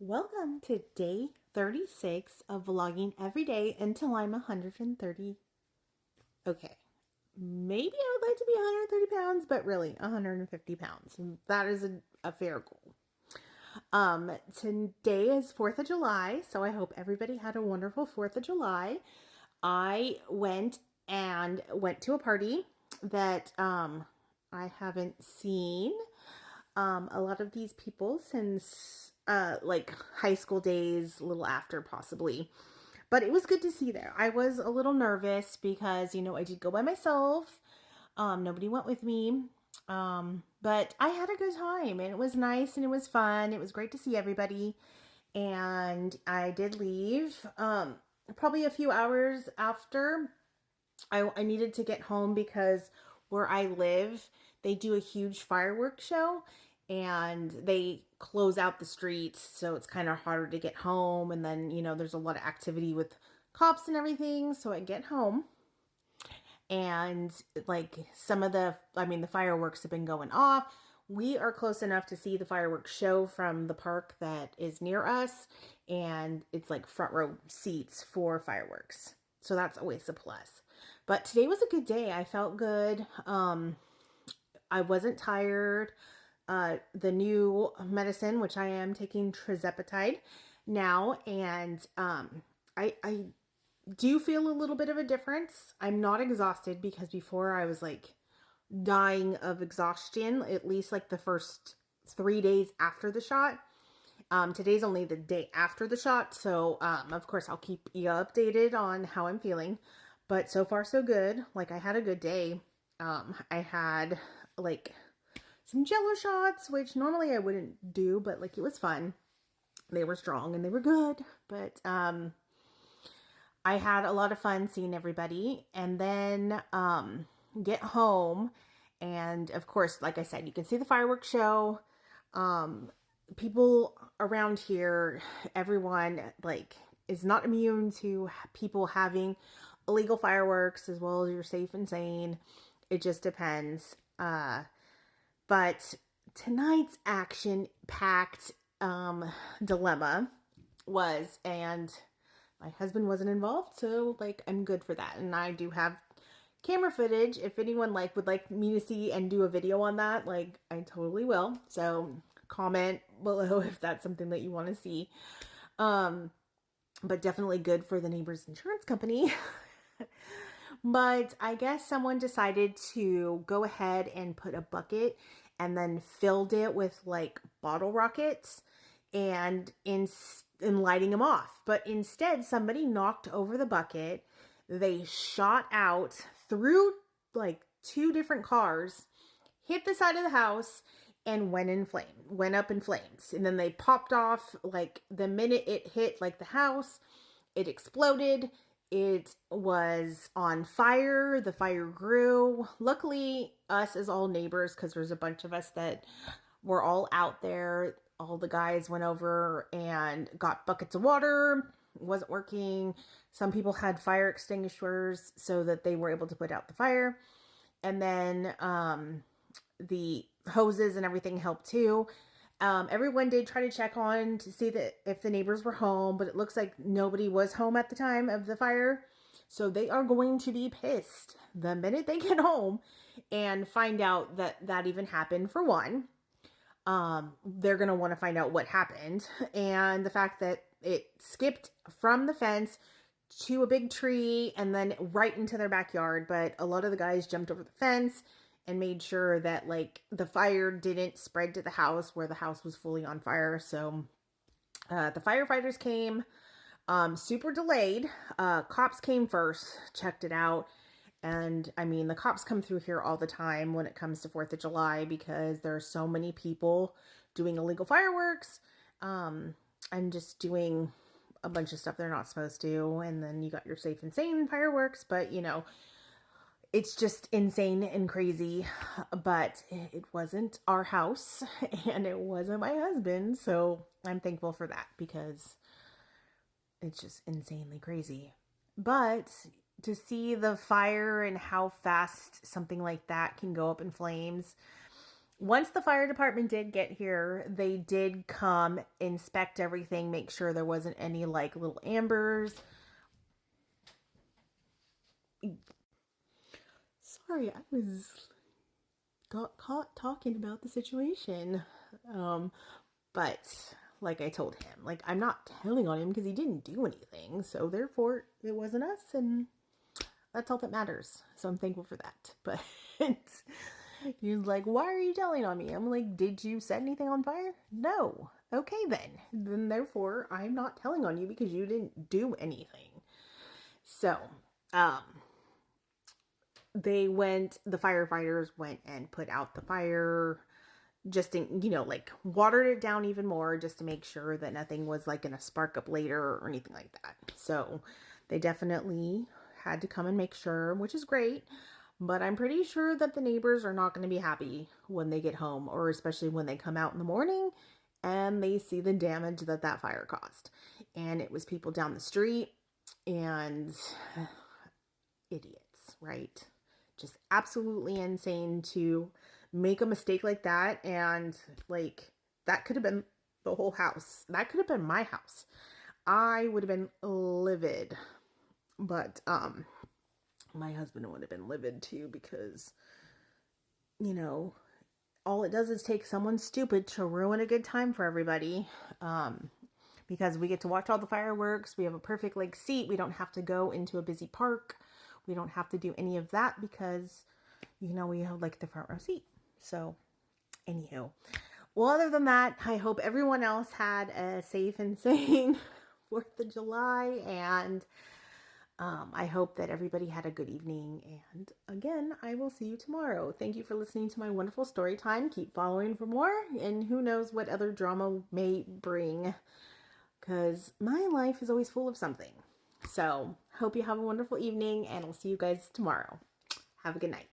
Welcome to day 36 of vlogging every day until I'm 130. Okay, maybe I would like to be 130 pounds, but really 150 pounds. That is a fair goal. Today is 4th of July, so I hope everybody had a wonderful 4th of July. I went to a party that I haven't seen a lot of these people since like high school days, a little after possibly. But it was good to see there. I was a little nervous because, I did go by myself. Nobody went with me. But I had a good time and it was nice and it was fun. It was great to see everybody. And I did leave probably a few hours after. I needed to get home because where I live, they do a huge fireworks show and they close out the streets. So it's kind of harder to get home. And then, there's a lot of activity with cops and everything. So I get home and like the fireworks have been going off. We are close enough to see the fireworks show from the park that is near us. And it's like front row seats for fireworks. So that's always a plus. But today was a good day. I felt good. I wasn't tired. The new medicine, which I am taking trizepatide now, and I do feel a little bit of a difference. I'm not exhausted because before I was like dying of exhaustion, at least like the first 3 days after the shot. Today's only the day after the shot, so of course I'll keep you updated on how I'm feeling. But so far so good. Like I had a good day. I had like some Jello shots, which normally I wouldn't do, but like it was fun. They were strong and they were good. But I had a lot of fun seeing everybody, and then get home, and of course, like I said, you can see the fireworks show. People around here, everyone like is not immune to people having illegal fireworks as well as you're safe and sane. It just depends. But tonight's action-packed dilemma was, and my husband wasn't involved, so like I'm good for that. And I do have camera footage. If anyone would like me to see and do a video on that, like I totally will. So comment below if that's something that you want to see. But definitely good for the neighbor's insurance company. But I guess someone decided to go ahead and put a bucket and then filled it with like bottle rockets and lighting them off. But instead, somebody knocked over the bucket. They shot out through like 2 different cars, hit the side of the house, and went up in flames. And then they popped off like the minute it hit like the house, it exploded. It was on fire. The fire grew. Luckily, us as all neighbors, because there's a bunch of us that were all out there. All the guys went over and got buckets of water. It wasn't working. Some people had fire extinguishers so that they were able to put out the fire. And then the hoses and everything helped too. Everyone did try to check on to see that if the neighbors were home, but it looks like nobody was home at the time of the fire. So they are going to be pissed the minute they get home and find out that that even happened, for one. They're going to want to find out what happened. And the fact that it skipped from the fence to a big tree and then right into their backyard. But a lot of the guys jumped over the fence and made sure that like the fire didn't spread to the house where the house was fully on fire. So the firefighters came, super delayed. Cops came first, checked it out. And I mean, the cops come through here all the time when it comes to 4th of July because there are so many people doing illegal fireworks and just doing a bunch of stuff they're not supposed to. And then you got your safe and sane fireworks, but it's just insane and crazy. But it wasn't our house and it wasn't my husband. So I'm thankful for that because it's just insanely crazy. But to see the fire and how fast something like that can go up in flames Once the fire department did get here, they did come inspect everything, make sure there wasn't any like little ambers. Sorry, I got caught talking about the situation. But like I told him, like I'm not telling on him because he didn't do anything. So therefore it wasn't us, and that's all that matters. So I'm thankful for that. But he was like, why are you telling on me? I'm like, did you set anything on fire? No. Okay then. Then therefore I'm not telling on you because you didn't do anything. So, um, the firefighters went and put out the fire, just in, like watered it down even more just to make sure that nothing was like going to spark up later or anything like that. So they definitely had to come and make sure, which is great. But I'm pretty sure that the neighbors are not going to be happy when they get home, or especially when they come out in the morning and they see the damage that that fire caused. And it was people down the street, and idiots, right? Just absolutely insane to make a mistake like that. And like, that could have been the whole house. That could have been my house. I would have been livid. But my husband would have been livid too, because all it does is take someone stupid to ruin a good time for everybody. Because we get to watch all the fireworks. We have a perfect like seat. We don't have to go into a busy park. We don't have to do any of that because, we have like the front row seat. So, anywho. Well, other than that, I hope everyone else had a safe and sane 4th of July. And I hope that everybody had a good evening. And again, I will see you tomorrow. Thank you for listening to my wonderful story time. Keep following for more. And who knows what other drama may bring. Because my life is always full of something. So, hope you have a wonderful evening, and I'll see you guys tomorrow. Have a good night.